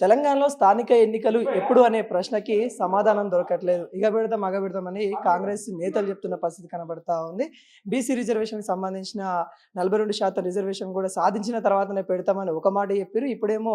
తెలంగాణలో స్థానిక ఎన్నికలు ఎప్పుడు అనే ప్రశ్నకి సమాధానం దొరకట్లేదు. ఇగ పెడతాం, మగ పెడతామని కాంగ్రెస్ నేతలు చెప్తున్న పరిస్థితి కనబడతా ఉంది. బీసీ రిజర్వేషన్‌కి సంబంధించిన 42% రిజర్వేషన్ కూడా సాధించిన తర్వాతనే పెడతామని ఒక మాట చెప్పిర్రు. ఇప్పుడేమో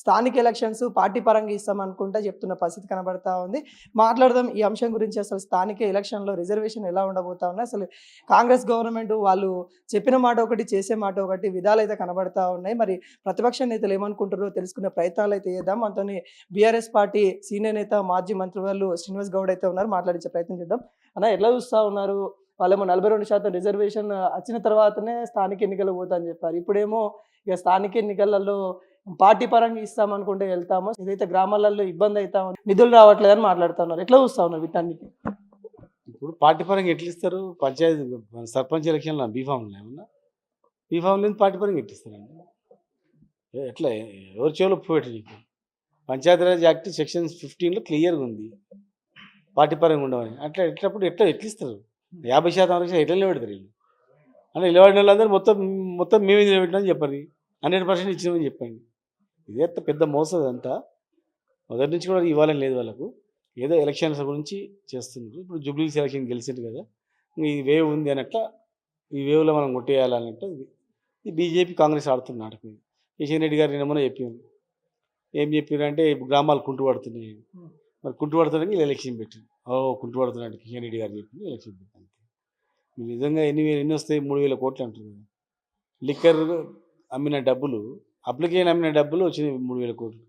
స్థానిక ఎలక్షన్స్ పార్టీ పరంగా ఇస్తామనుకుంటా చెప్తున్న పరిస్థితి కనబడతా ఉంది. మాట్లాడదాం ఈ అంశం గురించి. అసలు స్థానిక ఎలక్షన్‌లో రిజర్వేషన్ ఎలా ఉండబోతా ఉన్నాయి? అసలు కాంగ్రెస్ గవర్నమెంట్ వాళ్ళు చెప్పిన మాట ఒకటి, చేసే మాట ఒకటి విధాలైతే కనబడతా ఉన్నాయి. మరి ప్రతిపక్ష నేతలు ఏమనుకుంటారో తెలుసుకునే ప్రయత్నాలైతే చేద్దాం. మనతోని బీఆర్ఎస్ పార్టీ సీనియర్ నేత, మాజీ మంత్రివర్యులు శ్రీనివాస్ గౌడ్ అయితే ఉన్నారు. మాట్లాడించే ప్రయత్నం చేద్దాం. అన్న, ఎట్లా చూస్తా ఉన్నారు? వాళ్ళేమో 42% రిజర్వేషన్ వచ్చిన తర్వాతనే స్థానిక ఎన్నికలకు పోతా అని చెప్పారు. ఇప్పుడేమో ఇక స్థానిక ఎన్నికలలో పార్టీ పరంగా ఇస్తామనుకుంటే వెళ్తాము, ఏదైతే గ్రామాలలో ఇబ్బంది అవుతా ఉంది, నిధులు రావట్లేదని మాట్లాడుతా ఉన్నారు. ఎట్లా చూస్తా ఉన్నారు వీటన్నిటి? ఇప్పుడు పార్టీ పరంగా ఎట్లా ఇస్తారు? పంచాయతీ సర్పంచ్ ఎలక్షన్లో బీఫామ్లు ఏమన్నా బీఫామ్ లేదు, పార్టీ పరంగా ఎట్టిస్తారండి? ఎట్లా ఎవరి చెవులో పోయేట నీకు? పంచాయతీరాజ్ యాక్ట్ సెక్షన్ 15లో క్లియర్గా ఉంది పార్టీ పరంగా ఉండవని. అట్లా ఎట్లప్పుడు ఎట్లిస్తారు? 50% వరకు ఎట్లా నిలబెడతారు వీళ్ళు? అంటే నిలబడిన వాళ్ళందరూ మొత్తం మేమే నిలబెట్టినామని చెప్పండి, 100% ఇచ్చినామని చెప్పండి. ఇదే పెద్ద మోసం అంతా. మొదటి నుంచి కూడా ఇవ్వాలని లేదు వాళ్ళకు, ఏదో ఎలక్షన్స్ గురించి చేస్తున్నారు. ఇప్పుడు జూబ్లీహిల్స్ ఎలక్షన్ గెలిచింది కదా, ఈ వేవ్ ఉంది అన్నట్ల, ఈ వేవ్లో మనం కొట్టేయాలన్నట్టు ఇది బీజేపీ కాంగ్రెస్ ఆడుతున్న నాటకం. కిషన్ రెడ్డి గారు నిన్న చెప్పింది, ఏం చెప్పారంటే గ్రామాలు కుంటుపడుతున్నాయి. మరి కుంటుపడుతున్నాయి ఎలక్షన్ పెట్టింది. కుంటుపడుతున్నాడు కిషన్ రెడ్డి గారు చెప్పింది, ఎలక్షన్ పెట్టింది. నిజంగా ఎన్ని వస్తాయి? 3,000 కోట్లు అంటారు కదా. లిక్కర్ అమ్మిన డబ్బులు, అప్లికేషన్ అమ్మిన డబ్బులు వచ్చినాయి 3,000 కోట్లు.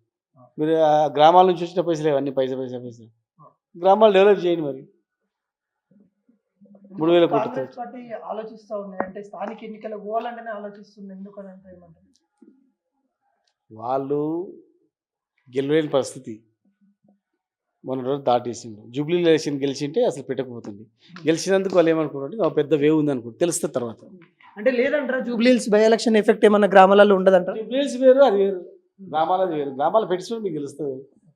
మీరు ఆ గ్రామాల నుంచి వచ్చిన పైసలు ఇవన్నీ పైసా గ్రామాలు డెవలప్ చేయండి. మరి 3,000 కోట్లు కాంగ్రెస్ పార్టీ ఆలోచిస్తా ఉంది అంటే స్థానిక ఎన్నికలకు పోవాలంటేనే ఆలోచిస్తుంది. ఎందుకని అంటే ఏమంటారు? వాళ్ళు గెలవలేని పరిస్థితి మొన్న రోజు దాటేసిండు. జూబ్లీ ఎలక్షన్ గెలిచింటే అసలు పెట్టకపోతుంది. గెలిచినందుకు వాళ్ళు ఏమనుకున్నారంటే పెద్ద వేవ్ ఉంది అనుకుంటు తెలుస్తుంది తర్వాత. అంటే లేదంటారా జూబ్లీహిల్స్ బై ఎలక్షన్ ఎఫెక్ట్ ఏమన్నా గ్రామాలలో ఉండదంటారా? జూబ్లీహిల్స్ వేరు, అది వేరు. గ్రామాలది వేరు. గ్రామాలు పెట్టించుకుంటే మీకు తెలుస్తుంది.